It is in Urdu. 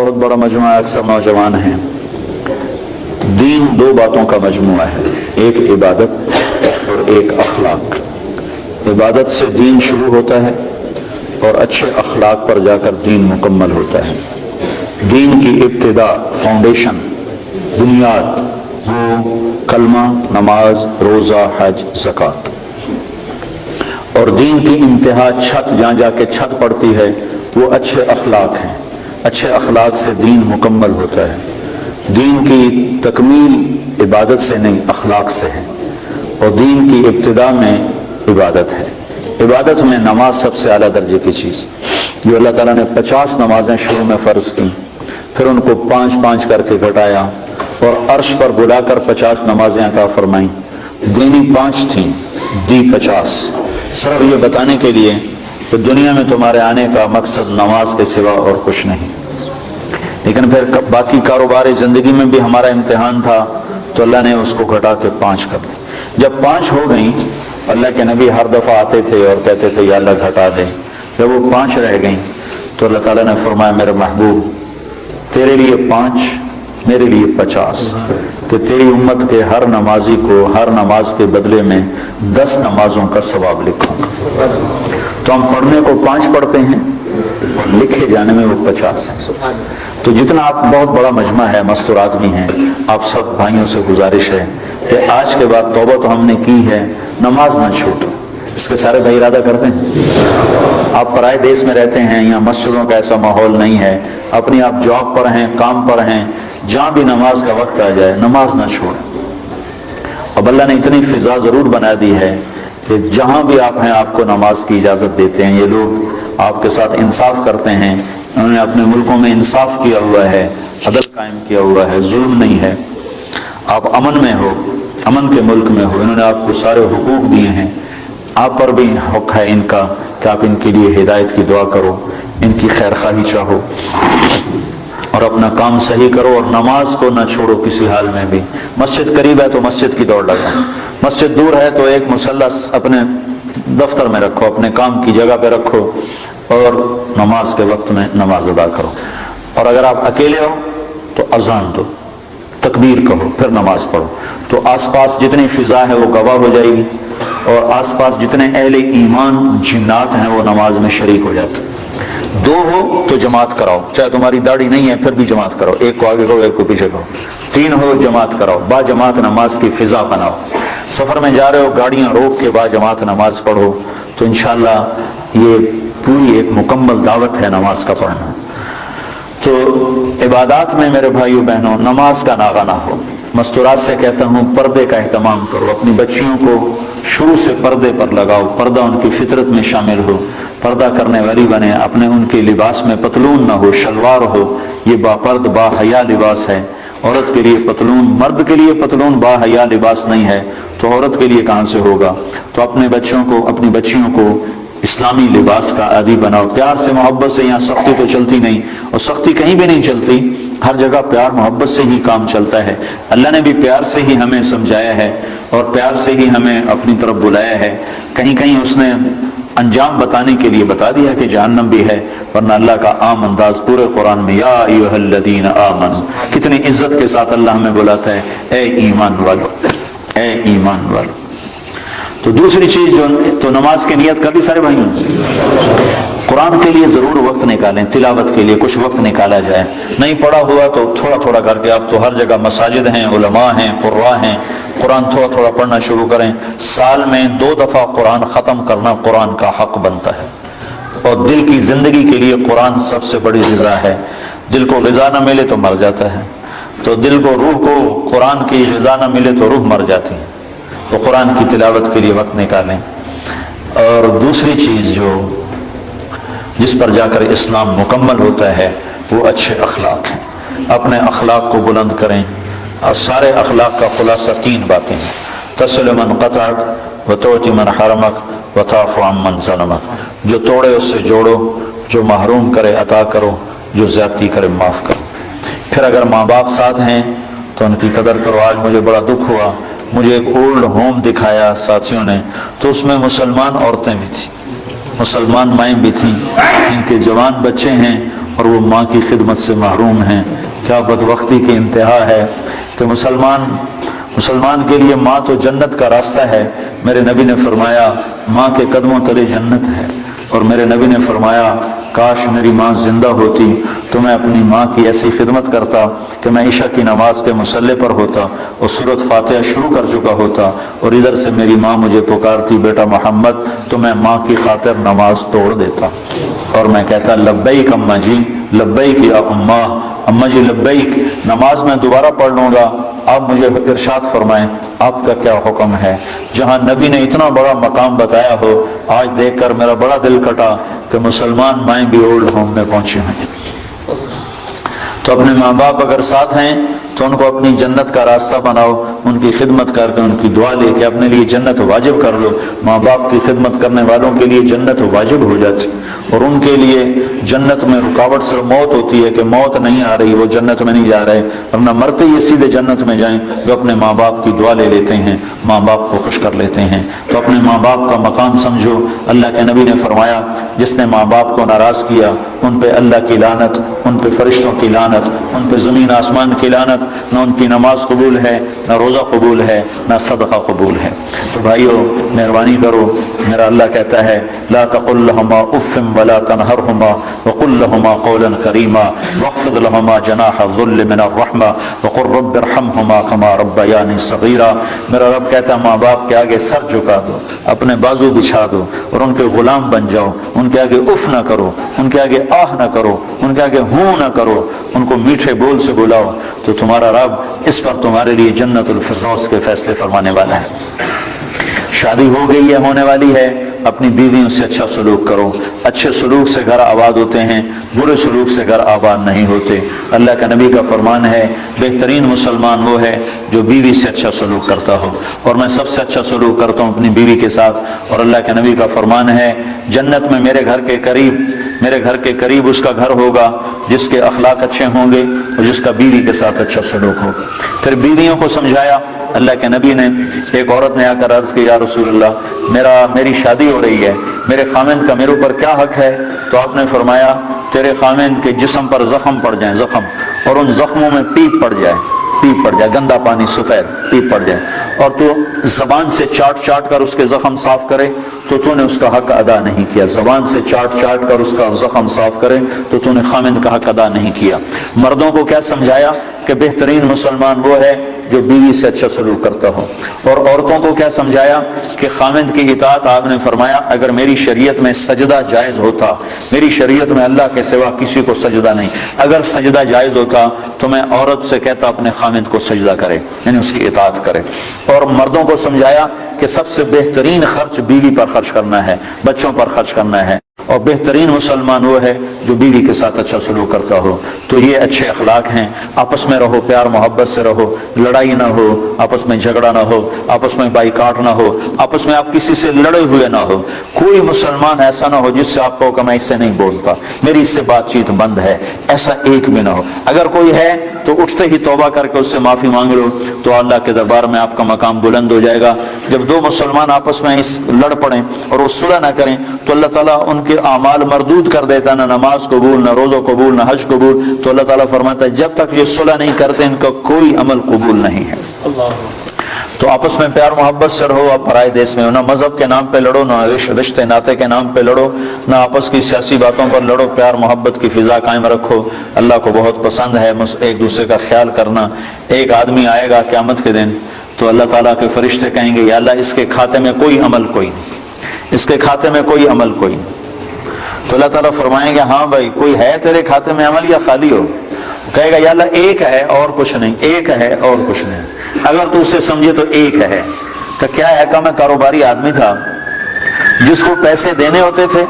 بہت بڑا مجموعہ اکثر نوجوان ہیں. دین دو باتوں کا مجموعہ ہے، ایک عبادت اور ایک اخلاق. عبادت سے دین شروع ہوتا ہے اور اچھے اخلاق پر جا کر دین مکمل ہوتا ہے. دین کی ابتدا، فاؤنڈیشن، بنیاد وہ کلمہ، نماز، روزہ، حج، زکوٰۃ. اور دین کی انتہا، چھت، جہاں جا کے چھت پڑتی ہے، وہ اچھے اخلاق ہیں. اچھے اخلاق سے دین مکمل ہوتا ہے. دین کی تکمیل عبادت سے نہیں، اخلاق سے ہے. اور دین کی ابتدا میں عبادت ہے. عبادت میں نماز سب سے اعلیٰ درجے کی چیز، جو اللہ تعالیٰ نے 50 نمازیں شروع میں فرض کی، پھر ان کو 5 کر کے گھٹایا اور عرش پر بلا کر 50 نمازیں عطا فرمائیں. دینی 5 تھیں، دی 50، صرف یہ بتانے کے لیے کہ دنیا میں تمہارے آنے کا مقصد نماز کے سوا اور کچھ نہیں. لیکن پھر باقی کاروباری زندگی میں بھی ہمارا امتحان تھا، تو اللہ نے اس کو گھٹا کے 5 کر دی. جب 5 ہو گئیں، اللہ کے نبی ہر دفعہ آتے تھے اور کہتے تھے یا اللہ گھٹا دے. جب وہ 5 رہ گئیں تو اللہ تعالیٰ نے فرمایا میرے محبوب، تیرے لیے 5، میرے لیے 50، کہ تیری امت کے ہر نمازی کو ہر نماز کے بدلے میں 10 نمازوں کا ثواب لکھوں گا. تو ہم پڑھنے کو 5 پڑھتے ہیں اور لکھے جانے میں وہ 50 ہیں. تو جتنا آپ، بہت بڑا مجمع ہے، مستورات بھی ہیں، آپ سب بھائیوں سے گزارش ہے کہ آج کے بعد توبہ تو ہم نے کی ہے، نماز نہ چھوٹو. اس کے سارے بھائی ارادہ کرتے ہیں. آپ پرائے دیش میں رہتے ہیں، یہاں مسجدوں کا ایسا ماحول نہیں ہے، اپنی آپ جاب پر ہیں، کام پر ہیں، جہاں بھی نماز کا وقت آ جائے نماز نہ چھوڑیں. اب اللہ نے اتنی فضا ضرور بنا دی ہے کہ جہاں بھی آپ ہیں آپ کو نماز کی اجازت دیتے ہیں. یہ لوگ آپ کے ساتھ انصاف کرتے ہیں، انہوں نے اپنے ملکوں میں انصاف کیا ہوا ہے، عدل قائم کیا ہوا ہے، ظلم نہیں ہے. آپ امن میں ہو، امن کے ملک میں ہو، انہوں نے آپ کو سارے حقوق دیے ہیں. آپ پر بھی حق ہے ان کا کہ آپ ان کے لیے ہدایت کی دعا کرو، ان کی خیر خواہی چاہو اور اپنا کام صحیح کرو. اور نماز کو نہ چھوڑو کسی حال میں بھی. مسجد قریب ہے تو مسجد کی دوڑ لگاؤ، مسجد دور ہے تو ایک مصلی اپنے دفتر میں رکھو، اپنے کام کی جگہ پہ رکھو اور نماز کے وقت میں نماز ادا کرو. اور اگر آپ اکیلے ہو تو اذان دو، تکبیر کہو، پھر نماز پڑھو. تو آس پاس جتنی فضا ہے وہ گواہ ہو جائے گی، اور آس پاس جتنے اہل ایمان جنات ہیں وہ نماز میں شریک ہو جاتے. 2 ہو تو جماعت کراؤ، چاہے تمہاری داڑھی نہیں ہے پھر بھی جماعت کرو، ایک کو آگے کرو ایک کو پیچھے کرو. 3 ہو جماعت کراؤ، با جماعت نماز کی فضا بناؤ. سفر میں جا رہے ہو، گاڑیاں روک کے با جماعت نماز پڑھو. تو انشاءاللہ یہ پوری ایک مکمل دعوت ہے نماز کا پڑھنا. تو عبادات میں میرے بھائیوں بہنوں نماز کا ناغہ نہ ہو. مستورات سے کہتا ہوں پردے کا اہتمام کرو، اپنی بچیوں کو شروع سے پردے پر لگاؤ، پردہ ان کی فطرت میں شامل ہو، پردہ کرنے والی بنے. اپنے ان کے لباس میں پتلون نہ ہو، شلوار ہو. یہ با پرد با حیا لباس ہے. عورت کے لیے پتلون، مرد کے لیے پتلون با حیا لباس نہیں ہے تو عورت کے لیے کہاں سے ہوگا؟ تو اپنے بچوں کو، اپنی بچیوں کو اسلامی لباس کا عادی بناؤ. پیار سے، محبت سے. یہاں سختی تو چلتی نہیں، اور سختی کہیں بھی نہیں چلتی، ہر جگہ پیار محبت سے ہی کام چلتا ہے. اللہ نے بھی پیار سے ہی ہمیں سمجھایا ہے اور پیار سے ہی ہمیں اپنی طرف بلایا ہے. کہیں کہیں اس نے انجام بتانے کے لیے بتا دیا کہ جہنم بھی ہے، ورنہ اللہ کا عام انداز پورے قرآن میں یا ایھا الذین آمنوا، کتنی عزت کے ساتھ اللہ ہمیں بلاتا ہے، اے ایمان والو، اے ایمان والو. تو دوسری چیز جو تو نماز کی نیت کر لی سارے بھائیوں. قرآن کے لیے ضرور وقت نکالیں، تلاوت کے لیے کچھ وقت نکالا جائے. نہیں پڑھا ہوا تو تھوڑا تھوڑا کر کے، اب تو ہر جگہ مساجد ہیں، علماء ہیں، قراء ہیں، قرآن تھوڑا تھوڑا پڑھنا شروع کریں. سال میں 2 دفعہ قرآن ختم کرنا قرآن کا حق بنتا ہے. اور دل کی زندگی کے لیے قرآن سب سے بڑی غذا ہے. دل کو غذا نہ ملے تو مر جاتا ہے. تو دل کو، روح کو قرآن کی غذا نہ ملے تو روح مر جاتی ہے. تو قرآن کی تلاوت کے لیے وقت نکالیں. اور دوسری چیز جو جس پر جا کر اسلام مکمل ہوتا ہے وہ اچھے اخلاق ہیں. اپنے اخلاق کو بلند کریں. اور سارے اخلاق کا خلاصہ 3 باتیں ہیں: تصل من قطعک وتعطی من حرمک وتعفو عن من ظلمک. جو توڑے اس سے جوڑو، جو محروم کرے عطا کرو، جو زیادتی کرے معاف کرو. پھر اگر ماں باپ ساتھ ہیں تو ان کی قدر کرو. آج مجھے بڑا دکھ ہوا، مجھے ایک اولڈ ہوم دکھایا ساتھیوں نے، تو اس میں مسلمان عورتیں بھی تھیں، مسلمان مائیں بھی تھیں، ان کے جوان بچے ہیں اور وہ ماں کی خدمت سے محروم ہیں۔ کیا بدبختی کی انتہا ہے کہ مسلمان کے لیے ماں تو جنت کا راستہ ہے۔ میرے نبی نے فرمایا ماں کے قدموں تلے جنت ہے، اور میرے نبی نے فرمایا کاش میری ماں زندہ ہوتی تو میں اپنی ماں کی ایسی خدمت کرتا کہ میں عشاء کی نماز کے مصلی پر ہوتا اور سورۃ فاتحہ شروع کر چکا ہوتا، اور ادھر سے میری ماں مجھے پکارتی بیٹا محمد، تو میں ماں کی خاطر نماز توڑ دیتا اور میں کہتا لبیک اماں جی، لبیک یا اماں، اماں جی لبیک، نماز میں دوبارہ پڑھ لوں گا، آپ مجھے ارشاد فرمائیں آپ کا کیا حکم ہے۔ جہاں نبی نے اتنا بڑا مقام بتایا ہو، آج دیکھ کر میرا بڑا دل کٹا کہ مسلمان مائیں بھی اولڈ ہوم میں پہنچے ہیں۔ تو اپنے ماں باپ اگر ساتھ ہیں تو ان کو اپنی جنت کا راستہ بناؤ، ان کی خدمت کر کے ان کی دعا لے کے اپنے لیے جنت واجب کر لو۔ ماں باپ کی خدمت کرنے والوں کے لیے جنت واجب ہو جاتی، اور ان کے لیے جنت میں رکاوٹ صرف موت ہوتی ہے کہ موت نہیں آ رہی، وہ جنت میں نہیں جا رہے، ورنہ مرتے ہی سیدھے جنت میں جائیں۔ جو اپنے ماں باپ کی دعا لے لیتے ہیں، ماں باپ کو خوش کر لیتے ہیں، تو اپنے ماں باپ کا مقام سمجھو۔ اللہ کے نبی نے فرمایا جس نے ماں باپ کو ناراض کیا ان پہ اللہ کی لعنت، ان پہ فرشتوں کی لعنت، ان پہ زمین آسمان کی لعنت، نہ ان کی نماز قبول ہے، نہ روزہ قبول ہے، نہ صدقہ قبول ہے۔ تو بھائیو مہربانی کرو، میرا اللہ کہتا ہے لا تقل لهما اف ولا تنهرهما وقل لهما قولا کریما واخفض لهما جناح الذل من الرحمہ وقل رب ارحمهما كما ربياني صغيرا۔ میرا رب کہتا ہے ماں باپ کے آگے سر جھکا دو، اپنے بازو بچھا دو اور ان کے غلام بن جاؤ، ان کے آگے اف نہ کرو، ان کے آگے آہ نہ کرو، ان کے آگے ہوں نہ کرو، ان کو میٹھے بول سے بلاؤ، تو تمہارا رب اس پر تمہارے لیے جنت الفردوس کے فیصلے فرمانے والا ہے۔ شادی ہو گئی ہے، ہونے والی ہے، اپنی بیویوں سے اچھا سلوک کرو۔ اچھے سلوک سے گھر آباد ہوتے ہیں، برے سلوک سے گھر آباد نہیں ہوتے۔ اللہ کا نبی کا فرمان ہے بہترین مسلمان وہ ہے جو بیوی سے اچھا سلوک کرتا ہو، اور میں سب سے اچھا سلوک کرتا ہوں اپنی بیوی کے ساتھ۔ اور اللہ کے نبی کا فرمان ہے جنت میں میرے گھر کے قریب اس کا گھر ہوگا جس کے اخلاق اچھے ہوں گے اور جس کا بیوی کے ساتھ اچھا سلوک ہوگا۔ پھر بیویوں کو سمجھایا اللہ کے نبی نے۔ ایک عورت نے آ کر عرض کی یا رسول اللہ میری شادی ہو رہی ہے، میرے خامند کا میرے اوپر کیا حق ہے؟ تو آپ نے فرمایا تیرے خامند کے جسم پر زخم پڑ جائیں، زخم، اور ان زخموں میں پیپ پڑ جائے، گندا پانی سفید پیپ پڑ جائے، اور تو زبان سے چاٹ کر اس کے زخم صاف کرے تو نے اس کا حق ادا نہیں کیا۔ زبان سے چاٹ کر اس کا زخم صاف کرے تو نے خامند کا حق ادا نہیں کیا۔ مردوں کو کیا سمجھایا کہ بہترین مسلمان وہ ہے جو بیوی سے اچھا سلوک کرتا ہو، اور عورتوں کو کیا سمجھایا کہ خامند کی اطاعت۔ آپ نے فرمایا اگر میری شریعت میں سجدہ جائز ہوتا، میری شریعت میں اللہ کے سوا کسی کو سجدہ نہیں، اگر سجدہ جائز ہوتا تو میں عورت سے کہتا اپنے خامند کو سجدہ کرے، یعنی اس کی اطاعت کرے۔ اور مردوں کو سمجھایا کہ سب سے بہترین خرچ بیوی پر خرچ کرنا ہے، بچوں پر خرچ کرنا ہے، اور بہترین مسلمان وہ ہے جو بیوی کے ساتھ اچھا سلوک کرتا ہو۔ تو یہ اچھے اخلاق ہیں، آپس میں رہو، پیار محبت سے رہو، لڑائی نہ ہو، آپس میں جھگڑا نہ ہو، آپس میں بائیکاٹ نہ ہو، آپس میں آپ کسی سے لڑے ہوئے نہ ہو۔ کوئی مسلمان ایسا نہ ہو جس سے آپ کہو کہ میں اس سے نہیں بولتا، میری اس سے بات چیت بند ہے، ایسا ایک بھی نہ ہو۔ اگر کوئی ہے تو اٹھتے ہی توبہ کر کے اس سے معافی مانگ لو، تو اللہ کے دربار میں آپ کا مقام بلند ہو جائے گا۔ جب دو مسلمان آپس میں لڑ پڑیں اور وہ صلح نہ کریں تو اللہ تعالیٰ ان کے اعمال مردود کر دیتا، نہ نماز قبول، نہ روزہ قبول، نہ حج قبول۔ تو اللہ تعالیٰ فرماتا ہے جب تک یہ صلح نہیں کرتے ان کا کوئی عمل قبول نہیں ہے۔ تو آپس میں پیار محبت سے رہو۔ آپ پرائے دیس میں ہو، نہ مذہب کے نام پہ لڑو، نہ رشتے ناطے کے نام پہ لڑو، نہ آپس کی سیاسی باتوں پر لڑو، پیار محبت کی فضا قائم رکھو۔ اللہ کو بہت پسند ہے ایک دوسرے کا خیال کرنا۔ ایک آدمی آئے گا قیامت کے دن تو اللہ تعالیٰ کے فرشتے کہیں گے یا اللہ اس کے کھاتے میں کوئی عمل کوئی نہیں، اس کے کھاتے میں کوئی عمل کوئی نہیں۔ تو اللہ تعالیٰ فرمائیں گے ہاں بھائی کوئی ہے تیرے کھاتے میں عمل یا خالی ہو؟ کہے گا یا اللہ ایک ہے اور کچھ نہیں، ایک ہے اور کچھ نہیں۔ اگر تو اسے سمجھے تو ایک ہے، تو کیا ہے کہ میں کاروباری آدمی تھا جس کو پیسے دینے ہوتے تھے